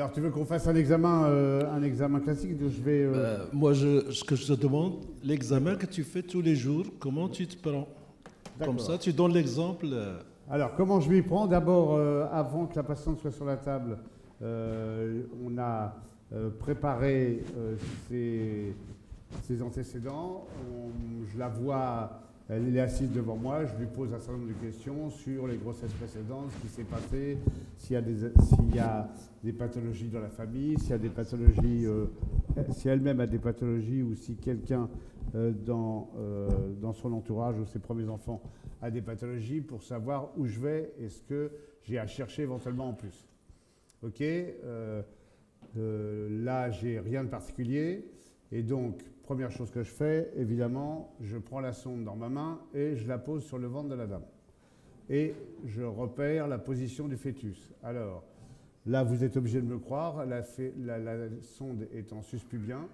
Alors, tu veux qu'on fasse un examen classique? Je vais. Moi, ce que je te demande, l'examen que tu fais tous les jours, comment tu te prends? Comme ça, tu donnes l'exemple. Alors, comment je m'y prends? D'abord, avant que la patiente soit sur la table, on a préparé ses antécédents. Je la vois, elle est assise devant moi, je lui pose un certain nombre de questions sur les grossesses précédentes, ce qui s'est passé, s'il y a des pathologies dans la famille, s'il y a des pathologies, si elle-même a des pathologies ou si quelqu'un dans son entourage ou ses premiers enfants a des pathologies, pour savoir où je vais et ce que j'ai à chercher éventuellement en plus. Ok, là, j'ai rien de particulier. Et donc, première chose que je fais, évidemment, je prends la sonde dans ma main et je la pose sur le ventre de la dame. Et je repère la position du fœtus. Alors, là, vous êtes obligé de me croire, la sonde est en suspubien.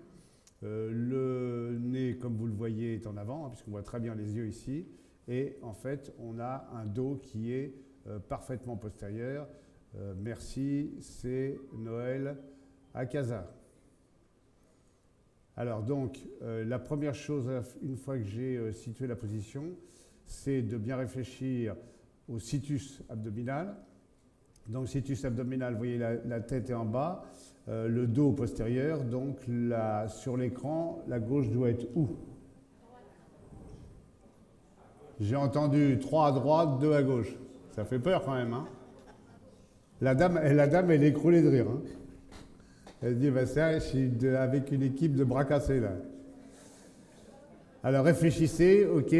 Le nez, comme vous le voyez, est en avant, hein, puisqu'on voit très bien les yeux ici. Et en fait, on a un dos qui est parfaitement postérieur. Merci, c'est Noël à Casa. Alors donc, la première chose, une fois que j'ai situé la position, c'est de bien réfléchir au situs abdominal. Donc, situs abdominal, vous voyez, la tête est en bas, le dos postérieur. Donc, sur l'écran, la gauche doit être où? J'ai entendu 3 à droite, 2 à gauche. Ça fait peur quand même, hein? La dame, elle est écroulée de rire, hein? Elle dit, bah ça, je suis avec une équipe de bras cassés, là. Alors réfléchissez, ok,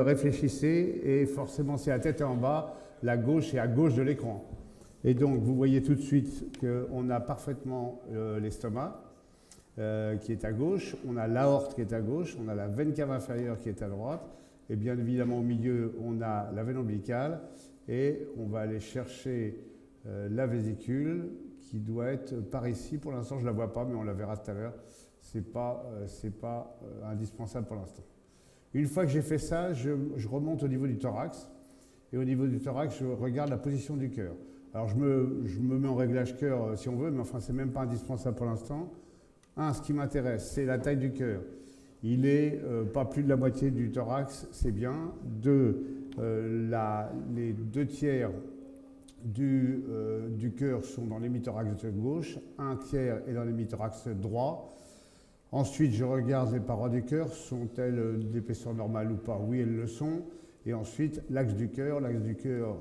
réfléchissez, et forcément, si la tête est en bas, la gauche est à gauche de l'écran. Et donc, vous voyez tout de suite qu'on a parfaitement l'estomac qui est à gauche, on a l'aorte qui est à gauche, on a la veine cave inférieure qui est à droite, et bien évidemment, au milieu, on a la veine ombilicale, et on va aller chercher la vésicule, qui doit être par ici. Pour l'instant, je ne la vois pas, mais on la verra tout à l'heure. Ce n'est pas indispensable pour l'instant. Une fois que j'ai fait ça, je remonte au niveau du thorax. Et au niveau du thorax, je regarde la position du cœur. Alors, je me mets en réglage cœur si on veut, mais enfin, ce n'est même pas indispensable pour l'instant. Ce qui m'intéresse, c'est la taille du cœur. Il est pas plus de la moitié du thorax, c'est bien. Les 2 tiers du cœur sont dans l'hémithorax gauche, 1 tiers est dans l'hémithorax droit. Ensuite, je regarde les parois du cœur, sont-elles d'épaisseur normale ou pas? Oui, elles le sont. Et ensuite, l'axe du cœur,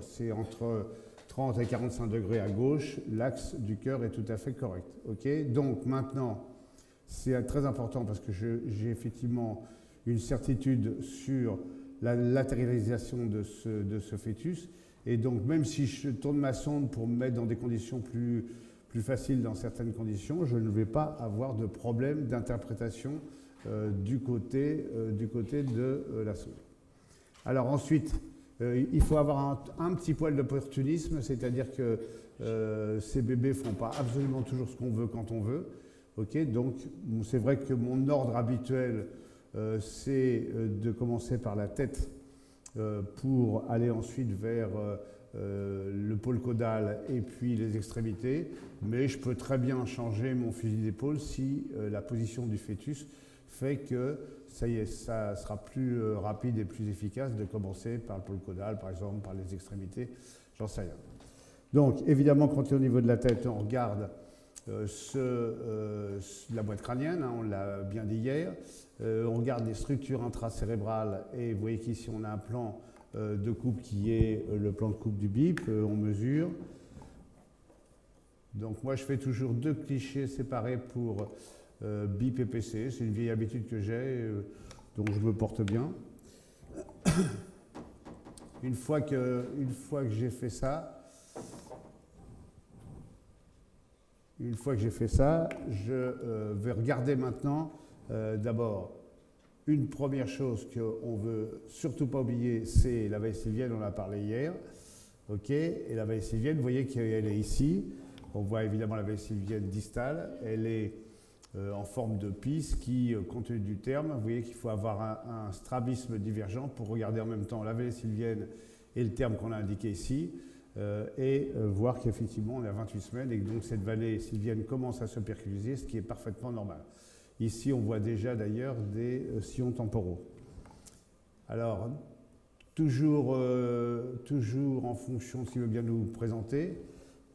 c'est entre 30 et 45 degrés à gauche. L'axe du cœur est tout à fait correct. Okay, donc maintenant, c'est très important parce que j'ai effectivement une certitude sur la latéralisation de ce fœtus. Et donc, même si je tourne ma sonde pour me mettre dans des conditions plus faciles dans certaines conditions, je ne vais pas avoir de problème d'interprétation du côté de la sonde. Alors ensuite, il faut avoir un petit poil d'opportunisme, c'est-à-dire que ces bébés ne font pas absolument toujours ce qu'on veut quand on veut. Okay, donc, c'est vrai que mon ordre habituel, c'est de commencer par la tête, pour aller ensuite vers le pôle caudal et puis les extrémités, mais je peux très bien changer mon fusil d'épaule si la position du fœtus fait que ça y est, ça sera plus rapide et plus efficace de commencer par le pôle caudal, par exemple, par les extrémités, j'en sais rien. Donc évidemment, quand on est au niveau de la tête, on regarde la boîte crânienne, hein, on l'a bien dit hier. On regarde les structures intracérébrales et vous voyez qu'ici on a un plan de coupe qui est le plan de coupe du BIP, on mesure. Donc moi je fais toujours 2 clichés séparés pour BIP et PC, c'est une vieille habitude que j'ai, donc je me porte bien. Une fois que j'ai fait ça, je vais regarder maintenant d'abord une première chose qu'on ne veut surtout pas oublier, c'est la veille sylvienne, on en a parlé hier. Okay, et la veille sylvienne, vous voyez qu'elle est ici. On voit évidemment la veille sylvienne distale. Elle est en forme de pisse qui, compte tenu du terme, vous voyez qu'il faut avoir un strabisme divergent pour regarder en même temps la veille sylvienne et le terme qu'on a indiqué ici. et voir qu'effectivement on est à 28 semaines et que donc cette vallée sylvienne commence à se percluser, ce qui est parfaitement normal. Ici, on voit déjà d'ailleurs des sillons temporaux. Alors, toujours en fonction de ce qu'il veut bien nous présenter,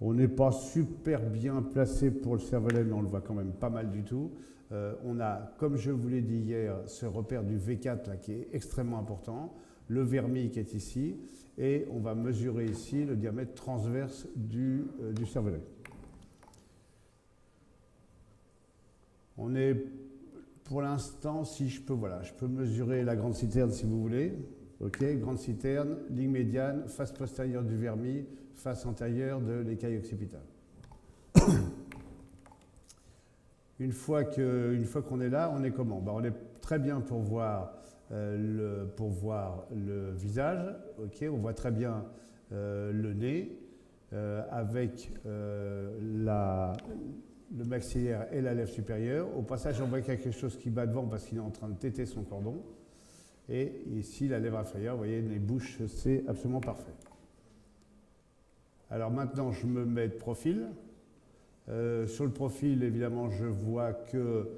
on n'est pas super bien placé pour le cervelet, mais on le voit quand même pas mal du tout. On a, comme je vous l'ai dit hier, ce repère du V4 là, qui est extrêmement important, le vermis qui est ici, et on va mesurer ici le diamètre transverse du cervelet. On est, pour l'instant, si je peux, voilà, je peux mesurer la grande citerne si vous voulez. Ok, grande citerne, ligne médiane, face postérieure du vermis, face antérieure de l'écaille occipitale. Une fois qu'on est là, on est comment? On est très bien pour voir le visage. Okay, on voit très bien le nez avec le maxillaire et la lèvre supérieure. Au passage, on voit quelque chose qui bat devant parce qu'il est en train de téter son cordon. Et ici, la lèvre inférieure, vous voyez, les bouches, c'est absolument parfait. Alors maintenant, je me mets de profil. Sur le profil, évidemment, je vois que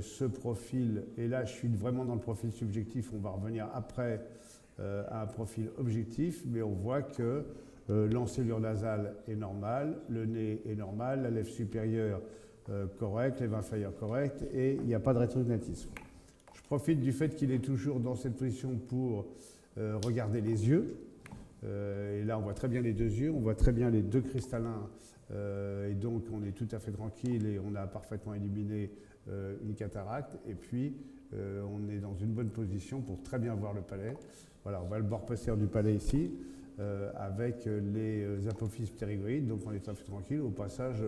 ce profil, et là, je suis vraiment dans le profil subjectif, on va revenir après à un profil objectif, mais on voit que l'encelure nasale est normale, le nez est normal, la lèvre supérieure correcte, lèvre inférieure correcte, et il n'y a pas de rétrognatisme. Je profite du fait qu'il est toujours dans cette position pour regarder les yeux. Et là, on voit très bien les deux yeux, on voit très bien les deux cristallins, et donc on est tout à fait tranquille et on a parfaitement éliminé une cataracte. Et puis, on est dans une bonne position pour très bien voir le palais. Voilà, on voit le bord postérieur du palais ici, avec les apophyses ptérygoïdes, donc on est tout à fait tranquille. Au passage,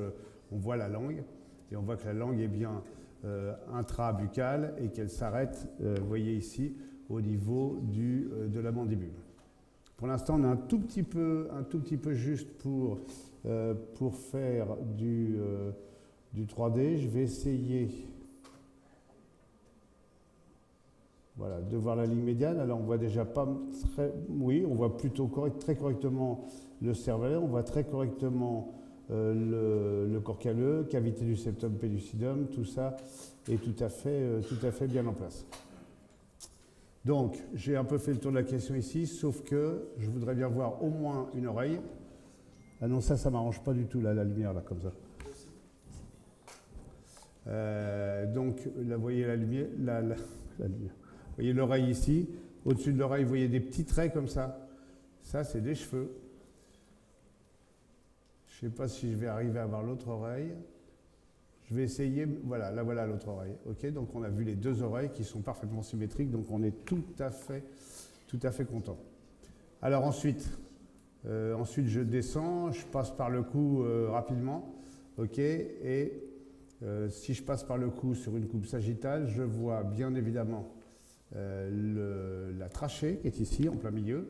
on voit la langue, et on voit que la langue est bien intrabuccale et qu'elle s'arrête, vous voyez ici, au niveau de la mandibule. Pour l'instant, on est un tout petit peu juste pour faire du 3D. Je vais essayer voilà, de voir la ligne médiane. Alors, on voit déjà pas très... Oui, on voit plutôt très correctement le cervelet. On voit très correctement le corps calleux, cavité du septum pellucidum. Tout ça est tout à fait bien en place. Donc, j'ai un peu fait le tour de la question ici, sauf que je voudrais bien voir au moins une oreille. Ah non, ça ne m'arrange pas du tout, là, la lumière, là, comme ça. Donc, là, vous voyez la lumière, la lumière. Vous voyez l'oreille ici. Au-dessus de l'oreille, vous voyez des petits traits comme ça. Ça, c'est des cheveux. Je ne sais pas si je vais arriver à voir l'autre oreille. Je vais essayer, voilà, là voilà l'autre oreille. Ok, donc on a vu les deux oreilles qui sont parfaitement symétriques, donc on est tout à fait content. Alors ensuite je descends, je passe par le cou rapidement, ok, et si je passe par le cou sur une coupe sagittale, je vois bien évidemment la trachée qui est ici en plein milieu,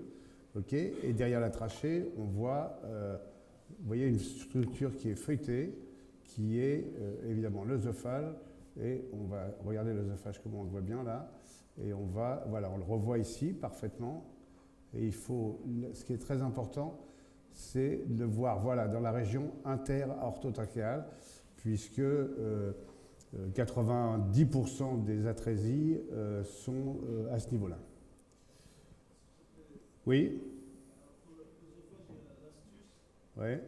ok, et derrière la trachée, on voit, vous voyez une structure qui est feuilletée, qui est évidemment l'œsophage, et on va regarder l'œsophage comme on le voit bien là, et voilà, on le revoit ici parfaitement, et il faut, ce qui est très important, c'est de le voir, voilà, dans la région inter-aortotrachéale, puisque 90% des atrésies sont à ce niveau-là. Oui? Oui.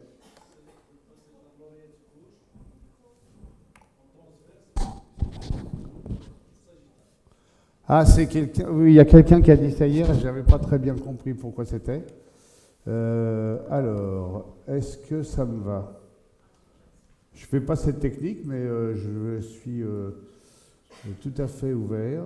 Ah, c'est quelqu'un. Oui, il y a quelqu'un qui a dit ça hier, je n'avais pas très bien compris pourquoi c'était. Alors, est-ce que ça me va? Je ne fais pas cette technique, mais je suis tout à fait ouvert.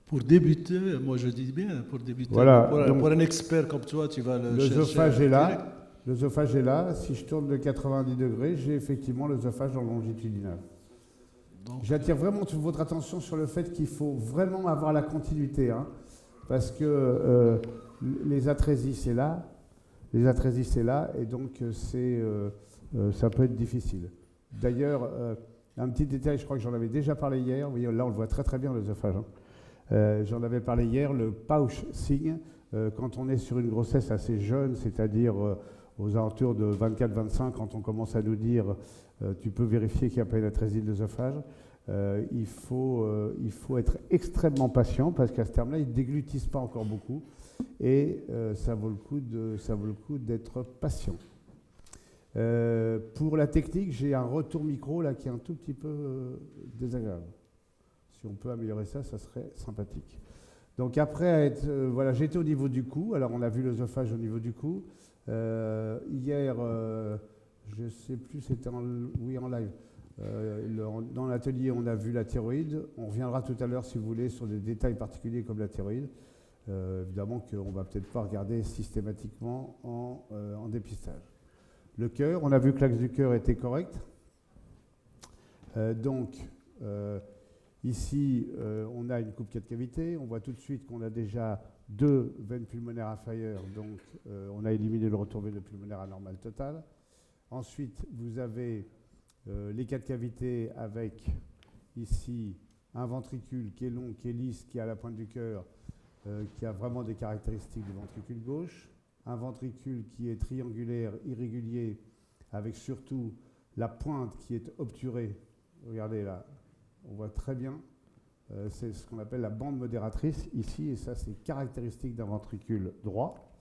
Pour débuter, moi je dis bien, pour débuter, voilà, pour un expert comme toi, tu vas le chercher. L'œsophage est là. L'œsophage est là. Si je tourne de 90 degrés, j'ai effectivement l'œsophage en longitudinal. J'attire vraiment toute votre attention sur le fait qu'il faut vraiment avoir la continuité, hein, parce que les atrésies, c'est là. Les atrésies, c'est là, et donc ça peut être difficile. D'ailleurs, Un petit détail, je crois que j'en avais déjà parlé hier. Vous voyez, là, on le voit très très bien, l'œsophage. J'en avais parlé hier, le pouch signe, quand on est sur une grossesse assez jeune, c'est-à-dire aux alentours de 24-25, quand on commence à nous dire tu peux vérifier qu'il n'y a pas une atrésie de l'œsophage, il faut être extrêmement patient parce qu'à ce terme-là, ils ne déglutissent pas encore beaucoup et ça vaut le coup d'être patient. Pour la technique, j'ai un retour micro là qui est un tout petit peu désagréable. Si on peut améliorer ça, ça serait sympathique. Donc après, voilà, j'étais au niveau du cou. Alors on a vu l'œsophage au niveau du cou. Hier, je ne sais plus, c'était en live. Dans l'atelier, on a vu la thyroïde. On reviendra tout à l'heure, si vous voulez, sur des détails particuliers comme la thyroïde. Évidemment qu'on ne va peut-être pas regarder systématiquement en dépistage. Le cœur, on a vu que l'axe du cœur était correct. Ici, on a une coupe 4 cavités. On voit tout de suite qu'on a déjà 2 veines pulmonaires inférieures. Donc, on a éliminé le retour veineux pulmonaire anormal total. Ensuite, vous avez les 4 cavités avec ici un ventricule qui est long, qui est lisse, qui est à la pointe du cœur, qui a vraiment des caractéristiques du ventricule gauche. Un ventricule qui est triangulaire, irrégulier, avec surtout la pointe qui est obturée. Regardez là. On voit très bien, c'est ce qu'on appelle la bande modératrice ici, et ça c'est caractéristique d'un ventricule droit.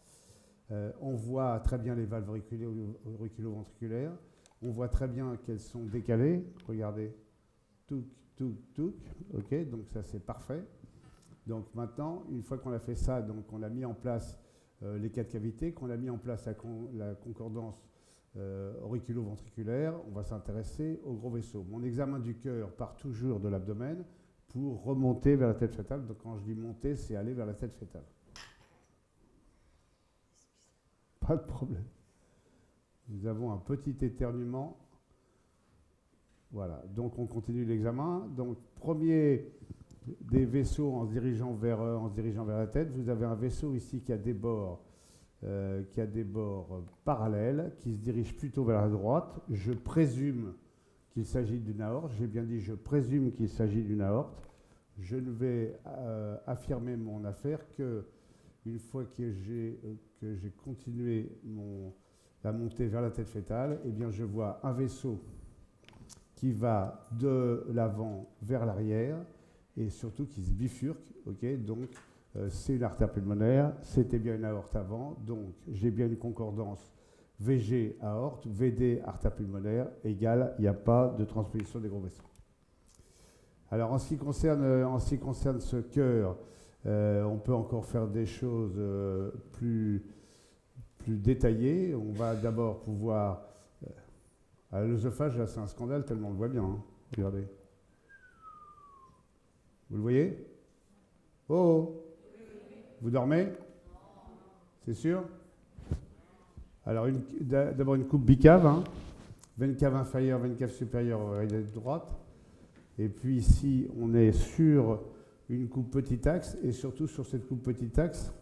On voit très bien les valves auriculo-ventriculaires, on voit très bien qu'elles sont décalées, regardez, touc, touc, touc, ok, donc ça c'est parfait. Donc maintenant, une fois qu'on a fait ça, donc on a mis en place les 4 cavités, qu'on a mis en place la concordance auriculo-ventriculaire, on va s'intéresser au gros vaisseau. Mon examen du cœur part toujours de l'abdomen pour remonter vers la tête fœtale. Donc quand je dis monter, c'est aller vers la tête fœtale. Pas de problème. Nous avons un petit éternuement. Voilà, donc on continue l'examen. Donc premier des vaisseaux en se dirigeant vers la tête. Vous avez un vaisseau ici qui a des bords parallèles, qui se dirigent plutôt vers la droite. Je présume qu'il s'agit d'une aorte. J'ai bien dit je présume qu'il s'agit d'une aorte. Je ne vais affirmer mon affaire que une fois que j'ai continué la montée vers la tête fœtale, eh bien je vois un vaisseau qui va de l'avant vers l'arrière et surtout qui se bifurque. Okay, donc c'est une artère pulmonaire, c'était bien une aorte avant, donc j'ai bien une concordance VG aorte, VD artère pulmonaire égale, il n'y a pas de transposition des gros vaisseaux. Alors en ce qui concerne ce cœur, on peut encore faire des choses plus détaillées. On va d'abord pouvoir... l'œsophage, là c'est un scandale tellement on le voit bien. Hein. Regardez. Vous le voyez? Oh! Vous dormez? C'est sûr? Alors, d'abord une coupe bicave, hein. Veine cave inférieure, veine cave supérieure, oreillette droite. Et puis ici, on est sur une coupe petit axe, et surtout sur cette coupe petit axe,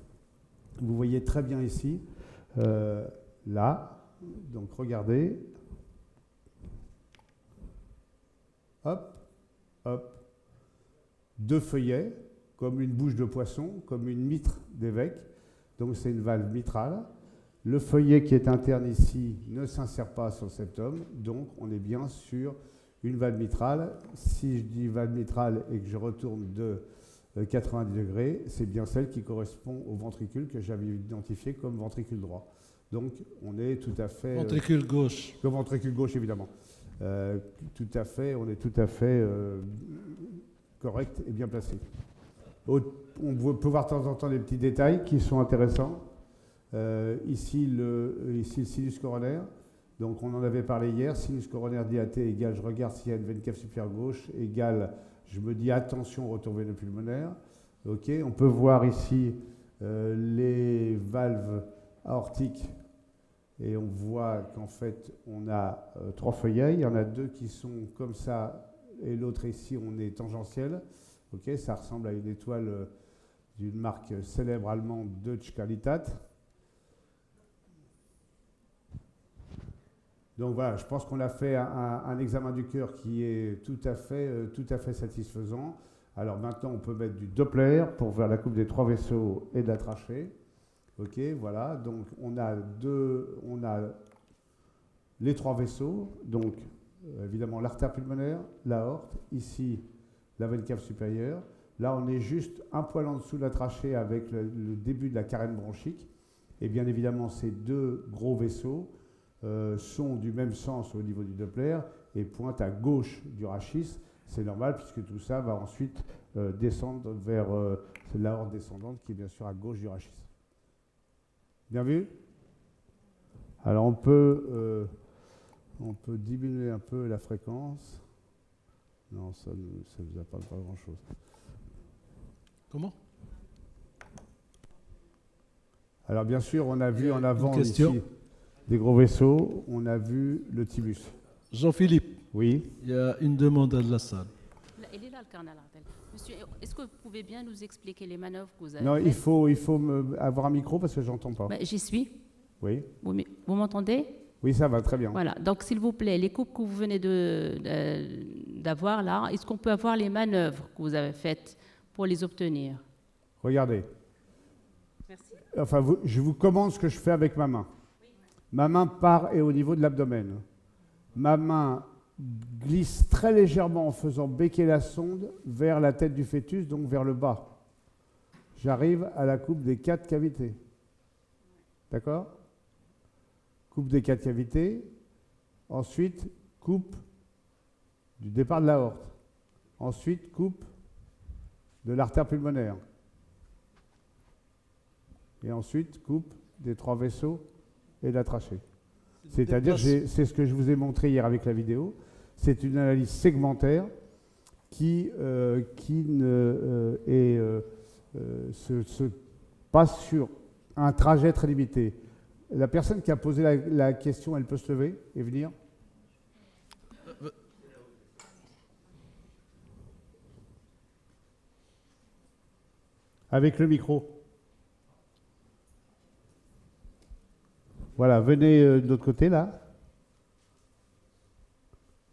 vous voyez très bien ici, là, donc regardez, hop, hop, 2 feuillets, comme une bouche de poisson, comme une mitre d'évêque. Donc c'est une valve mitrale. Le feuillet qui est interne ici ne s'insère pas sur le septum, donc on est bien sur une valve mitrale. Si je dis valve mitrale et que je retourne de 90 degrés, c'est bien celle qui correspond au ventricule que j'avais identifié comme ventricule droit. Donc on est tout à fait... Ventricule gauche. Le ventricule gauche, évidemment. On est tout à fait correct et bien placé. On peut voir de temps en temps des petits détails qui sont intéressants. Ici, le sinus coronaire. Donc, on en avait parlé hier. Sinus coronaire dilaté égale, je regarde s'il y a une veine cave supérieure gauche, égale, je me dis attention, retour veineux pulmonaire. Ok, on peut voir ici les valves aortiques. Et on voit qu'en fait, on a 3 feuillets. Il y en a 2 qui sont comme ça, et l'autre ici, on est tangentiel. Okay, ça ressemble à une étoile d'une marque célèbre allemande, Deutsche Qualität. Donc voilà, je pense qu'on a fait un examen du cœur qui est tout à fait satisfaisant. Alors maintenant, on peut mettre du Doppler pour faire la coupe des 3 vaisseaux et de la trachée. Ok, voilà. Donc on a les 3 vaisseaux. Donc évidemment l'artère pulmonaire, l'aorte, ici la veine cave supérieure. Là, on est juste un poil en dessous de la trachée avec le début de la carène bronchique. Et bien évidemment, ces 2 gros vaisseaux sont du même sens au niveau du Doppler et pointent à gauche du rachis. C'est normal puisque tout ça va ensuite descendre vers l'aorte descendante qui est bien sûr à gauche du rachis. Bien vu? Alors on peut diminuer un peu la fréquence. Non, ça ne vous apporte pas grand-chose. Comment? Alors bien sûr, on a vu en avant question. ici des gros vaisseaux, on a vu le thymus. Jean-Philippe, Oui. il y a une demande à la salle. Il est là le carnet. Monsieur, est-ce que vous pouvez bien nous expliquer les manœuvres que vous avez Non, faites? il faut avoir un micro parce que j'entends pas. J'y suis. Oui. Vous m'entendez? Oui, ça va très bien. Voilà. Donc, s'il vous plaît, les coupes que vous venez d'avoir là, est-ce qu'on peut avoir les manœuvres que vous avez faites pour les obtenir? Regardez. Merci. Enfin, je vous commande ce que je fais avec ma main. Ma main part et au niveau de l'abdomen. Ma main glisse très légèrement en faisant becquer la sonde vers la tête du fœtus, donc vers le bas. J'arrive à la coupe des 4 cavités. D'accord? Coupe des 4 cavités. Ensuite, coupe du départ de l'aorte. Ensuite, coupe de l'artère pulmonaire. Et ensuite, coupe des 3 vaisseaux et de la trachée. C'est-à-dire, c'est ce que je vous ai montré hier avec la vidéo, c'est une analyse segmentaire qui se passe sur un trajet très limité. La personne qui a posé la question, elle peut se lever et venir? Avec le micro. Voilà, venez de l'autre côté, là.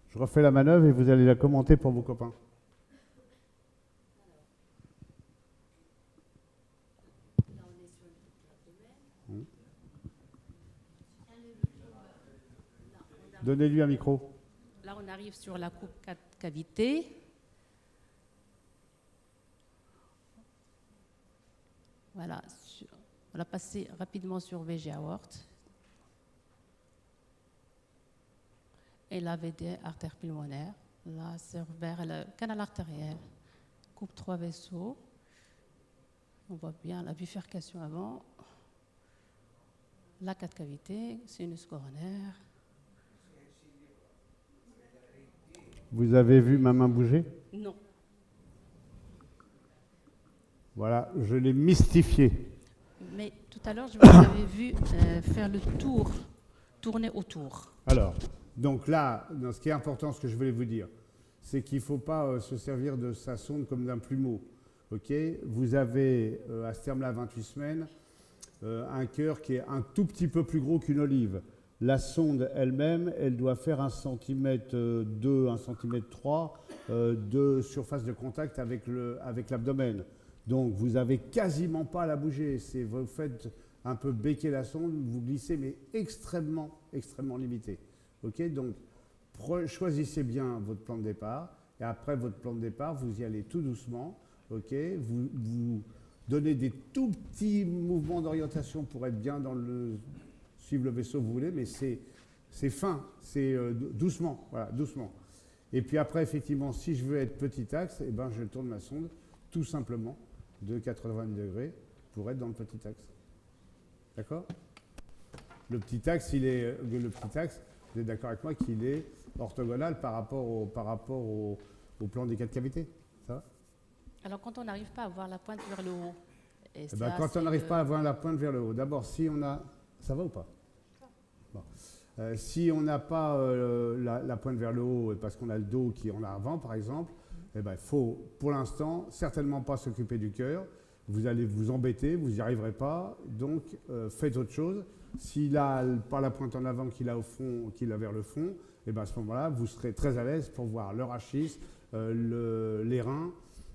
Je refais la manœuvre et vous allez la commenter pour vos copains. Donnez-lui un micro. Là, on arrive sur la coupe 4 cavités. Voilà. On va passer rapidement sur VG aorte. Et la VD artère pulmonaire. Là, c'est vers le canal artériel. Coupe 3 vaisseaux. On voit bien la bifurcation avant. La 4 cavités, sinus coronaire. Vous avez vu ma main bouger? Non. Voilà, je l'ai mystifié. Mais tout à l'heure, je vous avais vu faire le tour, tourner autour. Alors, donc là, ce qui est important, ce que je voulais vous dire, c'est qu'il ne faut pas se servir de sa sonde comme d'un plumeau. Okay, vous avez à ce terme-là, 28 semaines, un cœur qui est un tout petit peu plus gros qu'une olive. La sonde elle-même, elle doit faire 1,2 cm, 1,3 cm de surface de contact avec l'abdomen. Donc vous n'avez quasiment pas à la bouger. Vous faites un peu becquer la sonde, vous glissez, mais extrêmement limité. Okay, donc choisissez bien votre plan de départ. Et après votre plan de départ, vous y allez tout doucement. Okay, vous donnez des tout petits mouvements d'orientation pour être bien dans suivre le vaisseau que vous voulez, mais c'est fin, c'est doucement, voilà, doucement. Et puis après, effectivement, si je veux être petit axe, eh ben, je tourne ma sonde tout simplement de 90 degrés pour être dans le petit axe. D'accord? Le petit axe, vous êtes d'accord avec moi qu'il est orthogonal par rapport au plan des 4 cavités. Ça va? Alors, quand on n'arrive pas à voir la pointe vers le haut, quand on n'arrive pas à voir la pointe vers le haut, d'abord, si on a... Ça va ou pas? Bon. Si on n'a pas la pointe vers le haut, parce qu'on a le dos qui est en avant, par exemple, eh ben, il faut, pour l'instant, certainement pas s'occuper du cœur. vous allez vous embêter, vous n'y arriverez pas, donc faites autre chose. S'il a pas la pointe en avant qu'il a au fond, qu'il a vers le fond, et bien à ce moment-là, vous serez très à l'aise pour voir le rachis, les reins,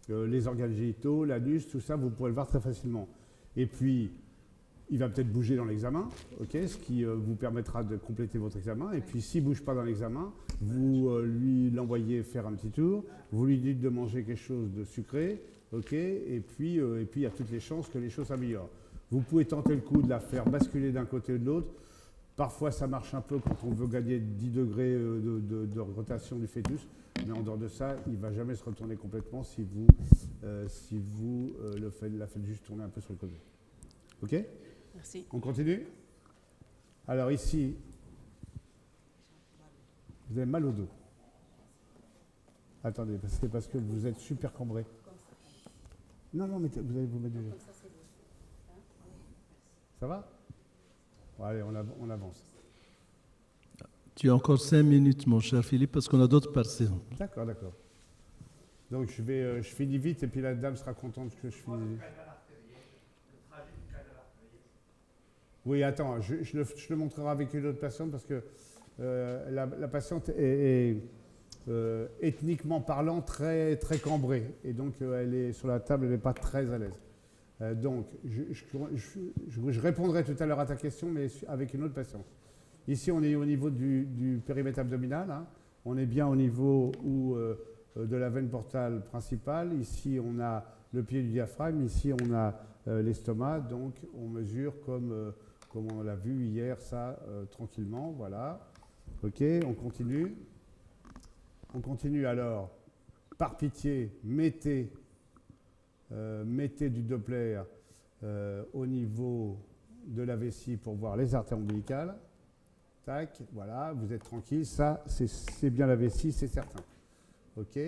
les organes génitaux, l'anus, tout ça, vous pourrez le voir très facilement. Et puis, il va peut-être bouger dans l'examen, ce qui vous permettra de compléter votre examen. Et puis, s'il ne bouge pas dans l'examen, vous lui l'envoyez faire un petit tour, vous lui dites de manger quelque chose de sucré, et puis il y a toutes les chances que les choses s'améliorent. Vous pouvez tenter le coup de la faire basculer d'un côté ou de l'autre. Parfois, ça marche un peu quand on veut gagner 10 degrés de rotation du fœtus, mais en dehors de ça, il ne va jamais se retourner complètement si vous, la faites juste tourner un peu sur le côté. OK? Merci. On continue? Alors ici, vous avez mal au dos. Attendez, c'est parce que vous êtes super cambré. Non, mais vous allez vous mettre du... Ça va? Bon, allez, on avance. Tu as encore 5 minutes, mon cher Philippe, parce qu'on a d'autres personnes. D'accord. Donc je finis vite et puis la dame sera contente que je finisse. Oui, attends, je le montrerai avec une autre personne parce que la patiente est ethniquement parlant très, très cambrée et donc elle est sur la table, elle n'est pas très à l'aise. Donc je répondrai tout à l'heure à ta question, mais avec une autre patiente. Ici, on est au niveau du périmètre abdominal, hein. On est bien au niveau de la veine portale principale. Ici, on a le pied du diaphragme. Ici, on a l'estomac. Donc, on mesure comme on l'a vu hier, ça, tranquillement. Voilà. OK, on continue. On continue alors. Par pitié, mettez du Doppler au niveau de la vessie pour voir les artères ombilicales. Tac, voilà, vous êtes tranquille. Ça, c'est bien la vessie, c'est certain. OK.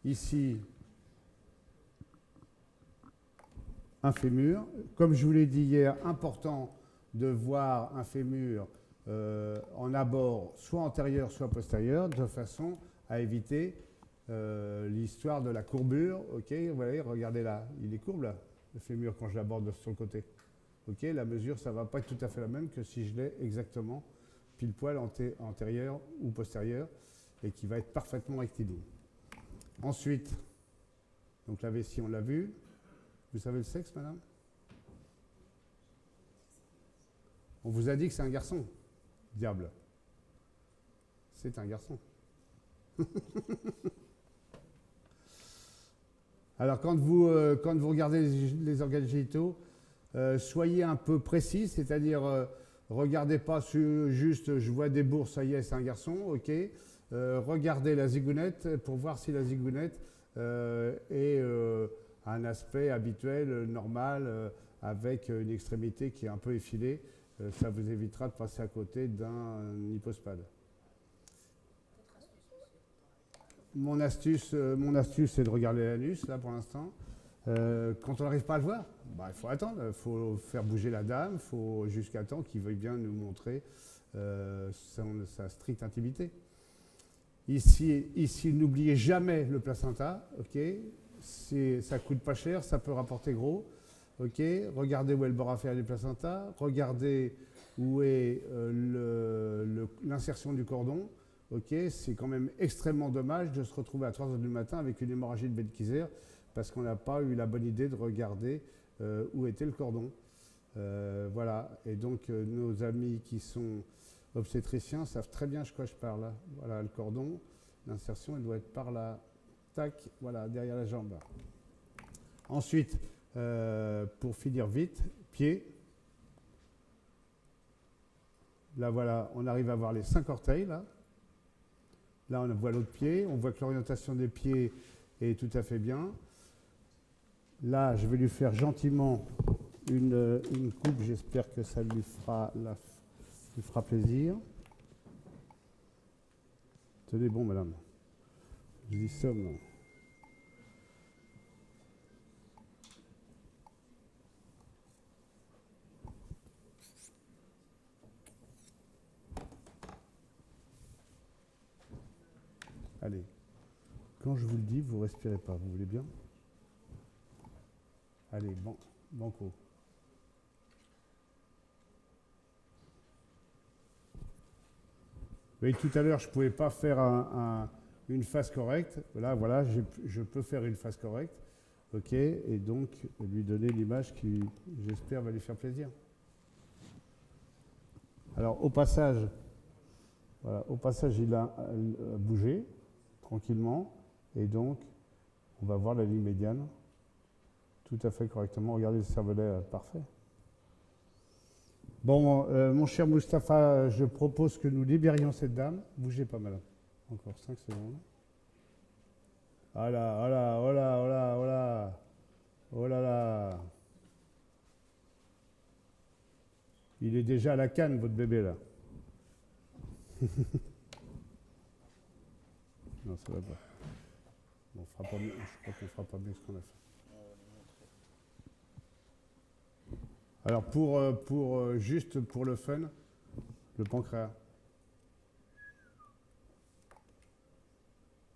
Ici, un fémur. Comme je vous l'ai dit hier, important de voir un fémur en abord, soit antérieur, soit postérieur, de façon à éviter l'histoire de la courbure. OK, vous voyez, regardez là, il est courbe là, le fémur quand je l'aborde sur le côté. OK, la mesure, ça ne va pas être tout à fait la même que si je l'ai exactement pile poil antérieur ou postérieur et qui va être parfaitement rectiligne. Ensuite, donc la vessie, on l'a vu. Vous savez le sexe, madame? On vous a dit que c'est un garçon. Diable. C'est un garçon. Alors, quand vous regardez les organes génitaux, soyez un peu précis, c'est-à-dire regardez pas juste je vois des bourses, ça y est, c'est un garçon, OK. Regardez la zigounette pour voir si la zigounette est un aspect habituel, normal, avec une extrémité qui est un peu effilée. Ça vous évitera de passer à côté d'un hypospade. Mon astuce, c'est de regarder l'anus, là, pour l'instant. Quand on n'arrive pas à le voir, il faut attendre. Il faut faire bouger la dame, il faut jusqu'à temps qu'il veuille bien nous montrer sa stricte intimité. Ici, n'oubliez jamais le placenta. OK, ça coûte pas cher, ça peut rapporter gros. OK, regardez où est le bord inférieur du placenta. Regardez où est l'insertion du cordon. OK, c'est quand même extrêmement dommage de se retrouver à 3 h du matin avec une hémorragie de Bed-Kieser parce qu'on n'a pas eu la bonne idée de regarder où était le cordon. Voilà, et donc nos amis qui sont obstétriciens savent très bien de quoi je parle. Voilà, le cordon, l'insertion, elle doit être par là. Tac, voilà, derrière la jambe. Ensuite, pour finir vite, pied. Là, voilà, on arrive à voir les 5 orteils, là. Là, on voit l'autre pied. On voit que l'orientation des pieds est tout à fait bien. Là, je vais lui faire gentiment une coupe. J'espère que ça lui fera plaisir. Tenez bon, madame. Je dis ça, non. Allez, quand je vous le dis, vous respirez pas, vous voulez bien? Allez, banco. Vous voyez, tout à l'heure, je ne pouvais pas faire une face correcte. Là, voilà, je peux faire une face correcte. OK, et donc lui donner l'image qui, j'espère, va lui faire plaisir. Alors, au passage, voilà, il a bougé tranquillement. Et donc, on va voir la ligne médiane tout à fait correctement. Regardez le cervelet parfait. Bon, mon cher Mustapha, je propose que nous libérions cette dame. Bougez pas, madame. Encore 5 secondes. Voilà, voilà, voilà, voilà, voilà. Oh là là. Il est déjà à la canne, votre bébé, là. Non, ça va pas. Bon, on fera pas mieux. Je crois qu'on fera pas mieux que ce qu'on a fait. Alors, juste pour le fun, le pancréas.